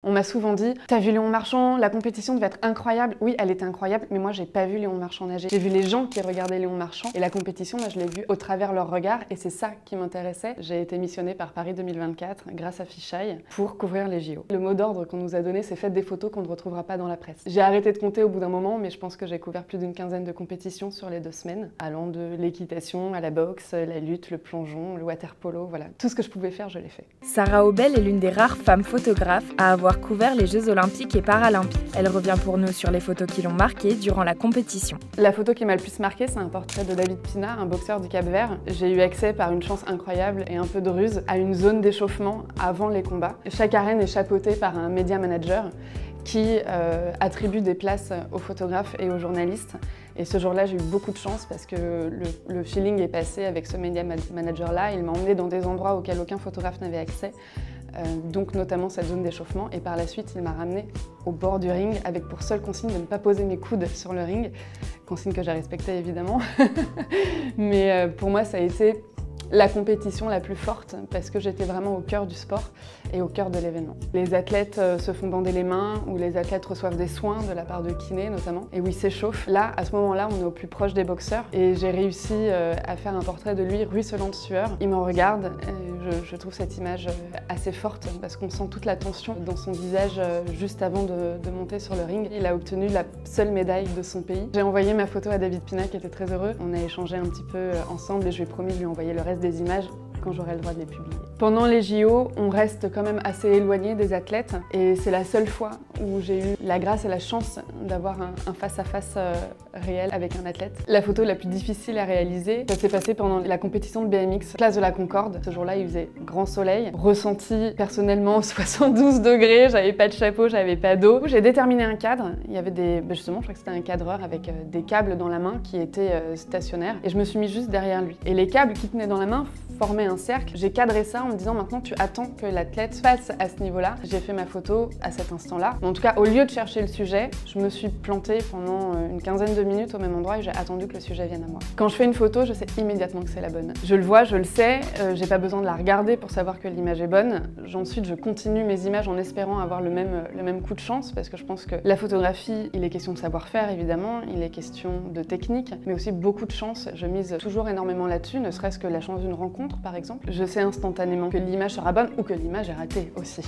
On m'a souvent dit « T'as vu Léon Marchand? La compétition devait être incroyable. » Oui, elle était incroyable, mais moi, j'ai pas vu Léon Marchand nager. J'ai vu les gens qui regardaient Léon Marchand et la compétition, moi, je l'ai vue au travers leur regard et c'est ça qui m'intéressait. J'ai été missionnée par Paris 2024 grâce à Fisheye pour couvrir les JO. Le mot d'ordre qu'on nous a donné, c'est « Faites des photos qu'on ne retrouvera pas dans la presse ». J'ai arrêté de compter au bout d'un moment, mais je pense que j'ai couvert plus d'une quinzaine de compétitions sur les 2 semaines, allant de l'équitation à la boxe, la lutte, le plongeon, le water-polo, voilà. Tout ce que je pouvais faire, je l'ai fait. Sarah Aubel est l'une des rares femmes photographes à avoir couvert les Jeux olympiques et paralympiques. Elle revient pour nous sur les photos qui l'ont marquée durant la compétition. La photo qui m'a le plus marquée, c'est un portrait de David Pina, un boxeur du Cap-Vert. J'ai eu accès par une chance incroyable et un peu de ruse à une zone d'échauffement avant les combats. Chaque arène est chapeautée par un média manager qui attribue des places aux photographes et aux journalistes. Et ce jour-là, j'ai eu beaucoup de chance parce que le feeling est passé avec ce média manager-là. Il m'a emmené dans des endroits auxquels aucun photographe n'avait accès, donc notamment cette zone d'échauffement. Et par la suite, il m'a ramené au bord du ring avec pour seule consigne de ne pas poser mes coudes sur le ring. Consigne que j'ai respectée évidemment. Mais pour moi, ça a été la compétition la plus forte parce que j'étais vraiment au cœur du sport et au cœur de l'événement. Les athlètes se font bander les mains ou les athlètes reçoivent des soins de la part de kinés notamment et où ils s'échauffent. Là, à ce moment-là, on est au plus proche des boxeurs et j'ai réussi à faire un portrait de lui ruisselant de sueur. Il me regarde et je trouve cette image assez forte parce qu'on sent toute la tension dans son visage juste avant de monter sur le ring. Il a obtenu la seule médaille de son pays. J'ai envoyé ma photo à David Pina qui était très heureux. On a échangé un petit peu ensemble et je lui ai promis de lui envoyer le reste des images quand j'aurai le droit de les publier. Pendant les JO, on reste quand même assez éloigné des athlètes et c'est la seule fois où j'ai eu la grâce et la chance d'avoir un face-à-face réel avec un athlète. La photo la plus difficile à réaliser, ça s'est passé pendant la compétition de BMX, place de la Concorde. Ce jour-là, il faisait grand soleil, ressenti personnellement 72 degrés, j'avais pas de chapeau, j'avais pas d'eau. J'ai déterminé un cadre, il y avait justement, je crois que c'était un cadreur avec des câbles dans la main qui étaient stationnaires et je me suis mis juste derrière lui. Et les câbles qui tenaient dans la main formaient un cercle. J'ai cadré ça en me disant maintenant tu attends que l'athlète passe à ce niveau-là. J'ai fait ma photo à cet instant-là. En tout cas, au lieu de chercher le sujet, je me suis plantée pendant une quinzaine de minutes au même endroit et j'ai attendu que le sujet vienne à moi. Quand je fais une photo, je sais immédiatement que c'est la bonne. Je le vois, je le sais, j'ai pas besoin de la regarder pour savoir que l'image est bonne. Ensuite, je continue mes images en espérant avoir le même coup de chance parce que je pense que la photographie, il est question de savoir-faire évidemment, il est question de technique, mais aussi beaucoup de chance. Je mise toujours énormément là-dessus, ne serait-ce que la chance d'une rencontre par exemple. Je sais instantanément que l'image sera bonne ou que l'image est ratée aussi.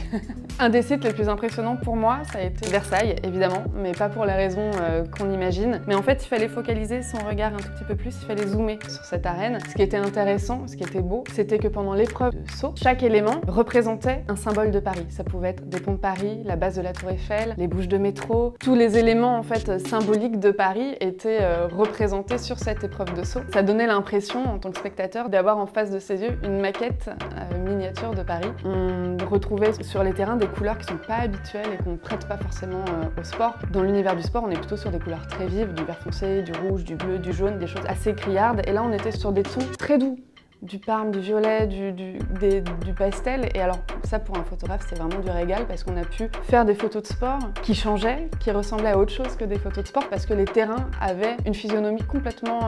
Un des sites les plus impressionnants pour moi, ça a été Versailles, évidemment, mais pas pour les raisons qu'on imagine. Mais en fait, il fallait focaliser son regard un tout petit peu plus, il fallait zoomer sur cette arène. Ce qui était intéressant, ce qui était beau, c'était que pendant l'épreuve de saut, chaque élément représentait un symbole de Paris. Ça pouvait être des ponts de Paris, la base de la Tour Eiffel, les bouches de métro. Tous les éléments en fait symboliques de Paris étaient représentés sur cette épreuve de saut. Ça donnait l'impression, en tant que spectateur, d'avoir en face de ses yeux une maquette miniature de Paris. On retrouvait sur les terrains des couleurs qui sont pas habituelles et qu'on ne prête pas forcément au sport. Dans l'univers du sport, on est plutôt sur des couleurs très vives, du vert foncé, du rouge, du bleu, du jaune, des choses assez criardes. Et là, on était sur des tons très doux. Du parme, du violet, du pastel. Et alors ça pour un photographe c'est vraiment du régal parce qu'on a pu faire des photos de sport qui changeaient, qui ressemblaient à autre chose que des photos de sport parce que les terrains avaient une physionomie complètement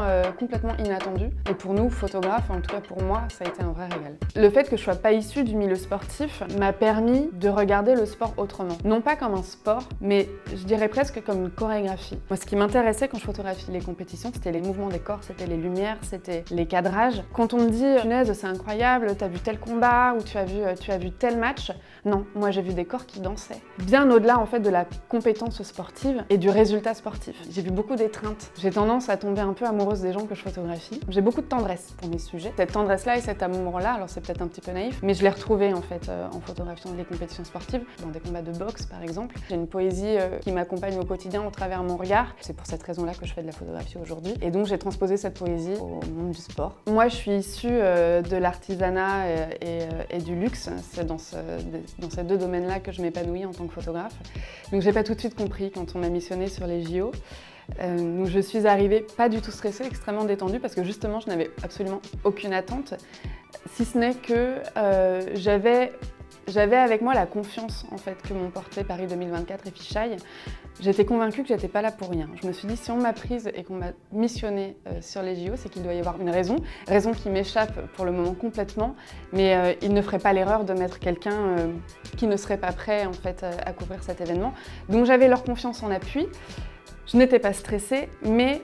inattendue. Et pour nous, photographes, en tout cas pour moi, ça a été un vrai régal. Le fait que je sois pas issue du milieu sportif m'a permis de regarder le sport autrement. Non pas comme un sport, mais je dirais presque comme une chorégraphie. Moi ce qui m'intéressait quand je photographiais les compétitions, c'était les mouvements des corps, c'était les lumières, c'était les cadrages. Quand on me dit punaise, c'est incroyable, t'as vu tel combat ou tu as vu tel match. Non, moi j'ai vu des corps qui dansaient. Bien au-delà en fait de la compétence sportive et du résultat sportif. J'ai vu beaucoup d'étreintes. J'ai tendance à tomber un peu amoureuse des gens que je photographie. J'ai beaucoup de tendresse pour mes sujets. Cette tendresse-là et cet amour-là, alors c'est peut-être un petit peu naïf, mais je l'ai retrouvé en fait en photographiant des compétitions sportives, dans des combats de boxe par exemple. J'ai une poésie qui m'accompagne au quotidien au travers mon regard. C'est pour cette raison-là que je fais de la photographie aujourd'hui. Et donc j'ai transposé cette poésie au monde du sport. Moi je suis issue de l'artisanat et du luxe. C'est dans ces 2 domaines-là que je m'épanouis en tant que photographe. Donc j'ai pas tout de suite compris quand on m'a missionnée sur les JO. Donc je suis arrivée pas du tout stressée, extrêmement détendue parce que justement je n'avais absolument aucune attente, si ce n'est que j'avais J'avais avec moi la confiance en fait que m'ont porté Paris 2024 et Fisheye. J'étais convaincue que j'étais pas là pour rien. Je me suis dit, si on m'a prise et qu'on m'a missionnée sur les JO, c'est qu'il doit y avoir une raison qui m'échappe pour le moment complètement, mais il ne ferait pas l'erreur de mettre quelqu'un qui ne serait pas prêt en fait à couvrir cet événement. Donc j'avais leur confiance en appui. Je n'étais pas stressée, mais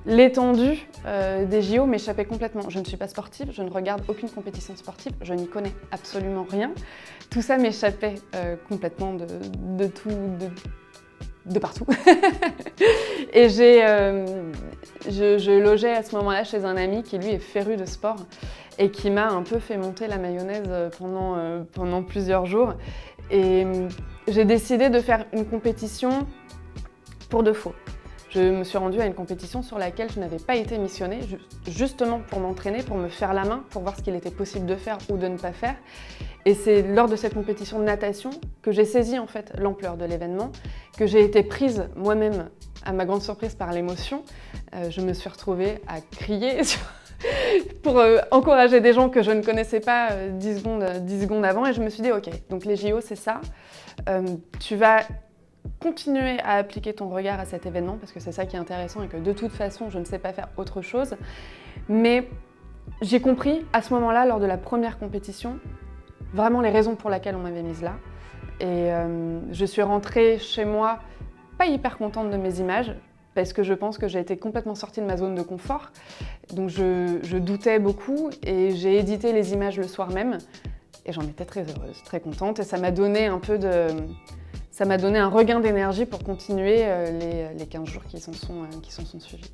l'étendue des JO m'échappait complètement. Je ne suis pas sportive, je ne regarde aucune compétition sportive, je n'y connais absolument rien. Tout ça m'échappait complètement de partout. Et je logeais à ce moment-là chez un ami qui lui est féru de sport et qui m'a un peu fait monter la mayonnaise pendant plusieurs jours. Et j'ai décidé de faire une compétition pour de faux. Je me suis rendue à une compétition sur laquelle je n'avais pas été missionnée, justement pour m'entraîner, pour me faire la main, pour voir ce qu'il était possible de faire ou de ne pas faire. Et c'est lors de cette compétition de natation que j'ai saisi en fait l'ampleur de l'événement, que j'ai été prise moi-même, à ma grande surprise, par l'émotion. Je me suis retrouvée à crier pour encourager des gens que je ne connaissais pas 10 secondes avant. Et je me suis dit, ok, donc les JO c'est ça, tu vas continuer à appliquer ton regard à cet événement parce que c'est ça qui est intéressant et que de toute façon je ne sais pas faire autre chose. Mais j'ai compris à ce moment-là, lors de la première compétition, vraiment les raisons pour lesquelles on m'avait mise là. Et je suis rentrée chez moi pas hyper contente de mes images parce que je pense que j'ai été complètement sortie de ma zone de confort. Donc je doutais beaucoup et j'ai édité les images le soir même et j'en étais très heureuse, très contente et ça m'a donné un peu ça m'a donné un regain d'énergie pour continuer les 15 jours qui s'en sont suivis.